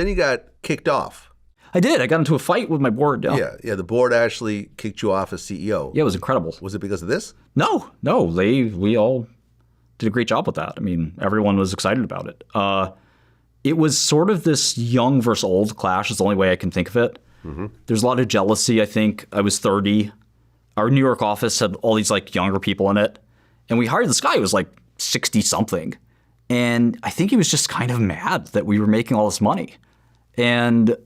then you got kicked off. I did. I got into a fight with my board. Yeah. The board actually kicked you off as CEO. Yeah, it was incredible. Was it because of this? No. We all did a great job with that. I mean, everyone was excited about it. It was sort of this young versus old clash is the only way I can think of it. Mm-hmm. There's a lot of jealousy, I think. I was 30. Our New York office had all these like younger people in it. And we hired this guy who was like 60 something. And I think he was just kind of mad that we were making all this money. And,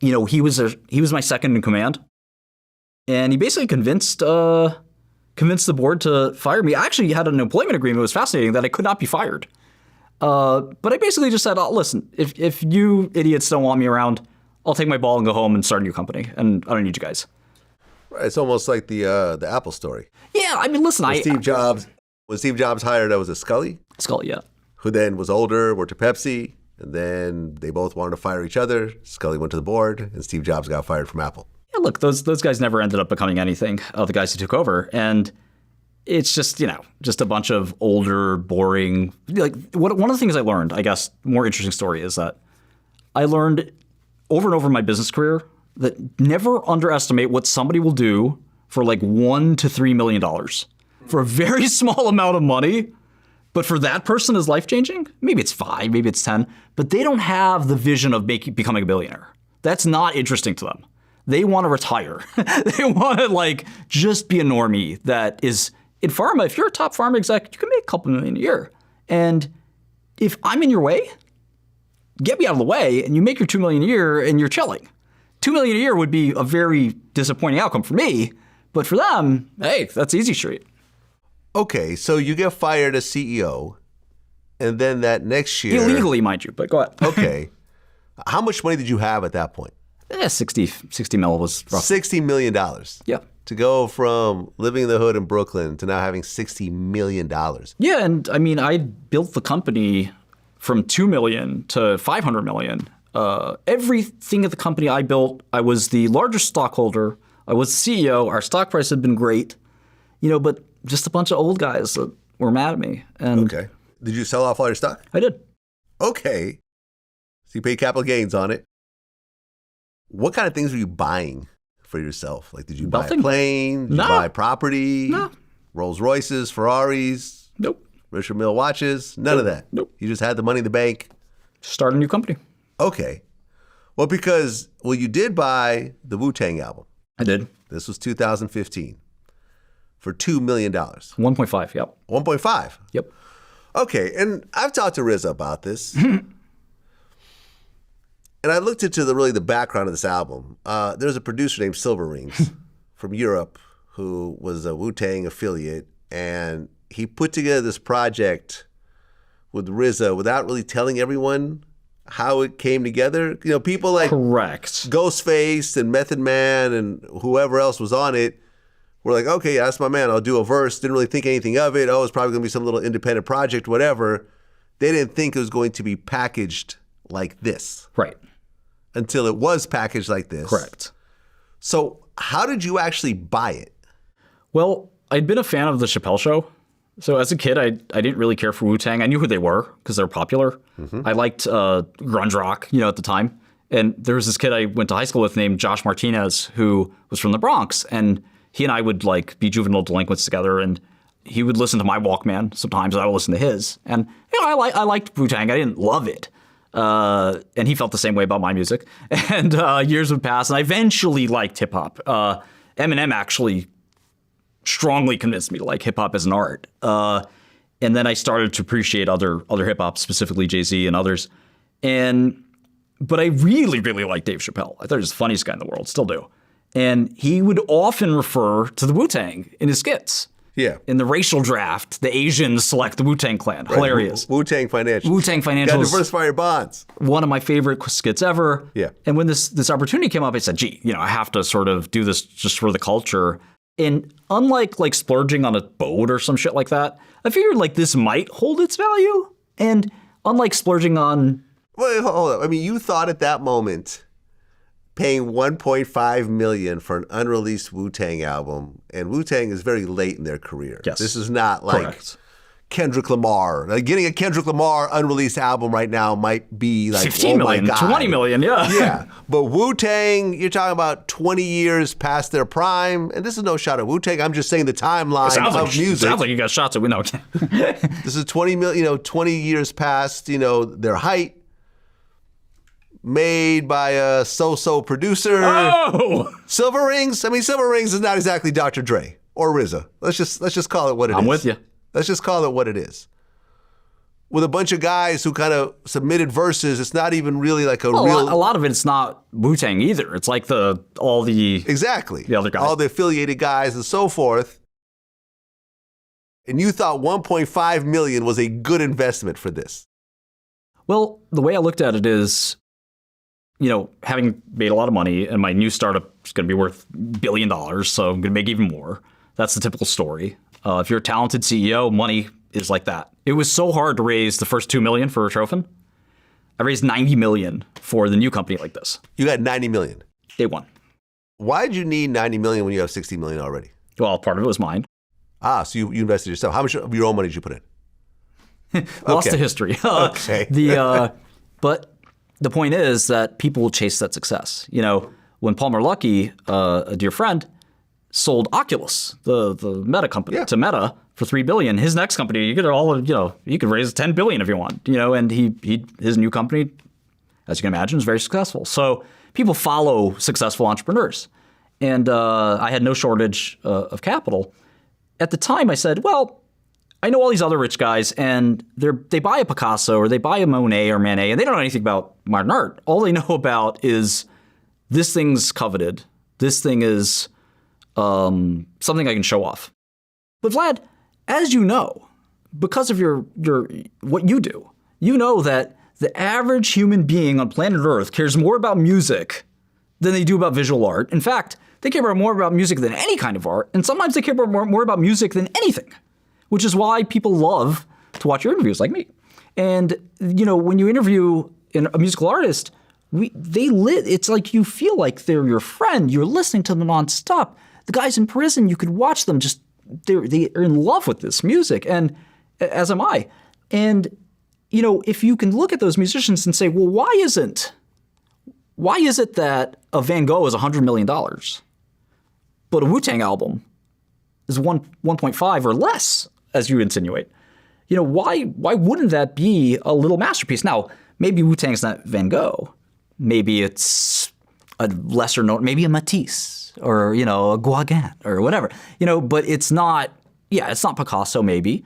he was my second in command. And he basically convinced the board to fire me. I actually had an employment agreement. It was fascinating that I could not be fired. But I basically just said, listen, if you idiots don't want me around, I'll take my ball and go home and start a new company. And I don't need you guys. It's almost like the Apple story. Yeah, I mean, listen, when Steve Jobs hired, was it Shkreli? Shkreli, yeah. Who then was older, worked at Pepsi, and then they both wanted to fire each other. Shkreli went to the board, and Steve Jobs got fired from Apple. Yeah, look, those guys never ended up becoming anything, the guys who took over. And it's just, just a bunch of older, boring, one of the things I learned, I guess, more interesting story is that I learned over and over in my business career that never underestimate what somebody will do for like $1 to $3 million for a very small amount of money. But for that person is life-changing. Maybe it's 5, maybe it's 10, but they don't have the vision of becoming a billionaire. That's not interesting to them. They want to retire. They want to just be a normie that is in pharma. If you're a top pharma exec, you can make a couple million a year. And if I'm in your way, get me out of the way and you make your $2 million a year and you're chilling. $2 million a year would be a very disappointing outcome for me, but for them, hey, that's easy street. Okay, so you get fired as CEO, and then that next year... Illegally, mind you, but go ahead. Okay. How much money did you have at that point? 60 mil was roughly. $60 million. Yeah. To go from living in the hood in Brooklyn to now having $60 million. Yeah, and I mean, I built the company from $2 million to $500 million. Everything at the company I built, I was the largest stockholder. I was the CEO. Our stock price had been great, but just a bunch of old guys that were mad at me. And okay. Did you sell off all your stock? I did. Okay. So you paid capital gains on it. What kind of things were you buying for yourself? Like, did you buy a plane? Did you buy property? No. Rolls Royces, Ferraris? Nope. Richard Mille watches? None of that? Nope. You just had the money in the bank? Start a new company. Okay. Well, you did buy the Wu-Tang album. I did. This was 2015 for $2 million. 1.5, yep. 1.5? Yep. Okay, and I've talked to Rizza about this. And I looked into the background of this album. There's a producer named Silver Rings from Europe who was a Wu-Tang affiliate, and he put together this project with Rizza without really telling everyone how it came together. People like Correct. Ghostface and Method Man and whoever else was on it were like, okay, that's my man. I'll do a verse. Didn't really think anything of it. Oh, it's probably going to be some little independent project, whatever. They didn't think it was going to be packaged like this. Right. Until it was packaged like this. Correct. So how did you actually buy it? Well, I'd been a fan of the Chappelle Show. So as a kid, I didn't really care for Wu-Tang. I knew who they were because they're popular. Mm-hmm. I liked grunge rock, at the time. And there was this kid I went to high school with named Josh Martinez who was from the Bronx. And he and I would be juvenile delinquents together. And he would listen to my Walkman sometimes, and I would listen to his. And I liked Wu-Tang. I didn't love it. And he felt the same way about my music. And years would pass, and I eventually liked hip hop. Eminem actually strongly convinced me to like hip hop as an art. And then I started to appreciate other hip hop, specifically Jay-Z and others. But I really, really liked Dave Chappelle. I thought he was the funniest guy in the world, still do. And he would often refer to the Wu-Tang in his skits. Yeah. In the racial draft, the Asians select the Wu-Tang Clan. Right. Hilarious. Wu-Tang Financial. Wu-Tang Financial. Got to diversify your bonds. One of my favorite skits ever. Yeah. And when this opportunity came up, I said, gee, I have to sort of do this just for the culture. And unlike splurging on a boat or some shit like that, I figured this might hold its value. And unlike splurging on... Wait, hold up. I mean, you thought at that moment paying $1.5 million for an unreleased Wu-Tang album, and Wu-Tang is very late in their career. Yes. This is not Correct. Kendrick Lamar. Like getting a Kendrick Lamar unreleased album right now might be like 15 million, my God. 20 million, yeah. Yeah. But Wu-Tang, you're talking about 20 years past their prime. And this is no shot at Wu-Tang. I'm just saying the timeline of music. Sounds like you got shots at no. This is 20 years past, their height. Made by a so-so producer. Oh! Silver Rings. I mean, Silver Rings is not exactly Dr. Dre or RZA. Let's just call it what it is. I'm with you. Let's just call it what it is. With a bunch of guys who kind of submitted verses, it's not even really like a real. A lot of it's not Wu-Tang either. It's like all the exactly the other guys, all the affiliated guys and so forth. And you thought 1.5 million was a good investment for this. Well, the way I looked at it is, having made a lot of money and my new startup is going to be worth $1 billion, so I'm going to make even more. That's the typical story. If you're a talented CEO, money is like that. It was so hard to raise the first $2 million for Trophin. I raised $90 million for the new company like this. You got $90 million. Day one. Why did you need $90 million when you have $60 million already? Well, part of it was mine. So you invested yourself. How much of your own money did you put in? Lost to history. Okay. But the point is that people will chase that success. When Palmer Luckey, a dear friend, sold Oculus, the Meta company, to Meta for $3 billion. His next company, you could raise $10 billion if you want, and his new company, as you can imagine, is very successful. So people follow successful entrepreneurs, and I had no shortage of capital. At the time, I said, well, I know all these other rich guys, and they buy a Picasso or they buy a Monet or Manet, and they don't know anything about modern art. All they know about is this thing's coveted. This thing is something I can show off. But Vlad, as you know, because of your what you do, you know that the average human being on planet Earth cares more about music than they do about visual art. In fact, they care more about music than any kind of art, and sometimes they care more about music than anything, which is why people love to watch your interviews like me. And when you interview a musical artist, it's like you feel like they're your friend. You're listening to them nonstop. The guys in prison, you could watch them they're in love with this music, and as am I. And, if you can look at those musicians and say, well, why is it that a Van Gogh is $100 million, but a Wu-Tang album is 1.5 or less, as you insinuate? Why wouldn't that be a little masterpiece? Now, maybe Wu-Tang's not Van Gogh. Maybe it's a lesser known, maybe a Matisse or, a Gauguin or whatever, but it's not Picasso maybe,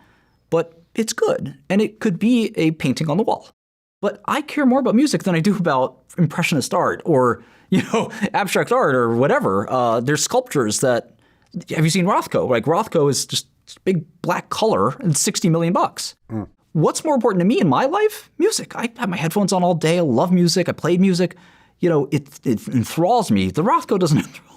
but it's good. And it could be a painting on the wall. But I care more about music than I do about impressionist art or, abstract art or whatever. There's sculptures have you seen Rothko? Like Rothko is just big black color and $60 million. What's more important to me in my life? Music. I have my headphones on all day. I love music. I played music. It enthralls me. The Rothko doesn't enthrall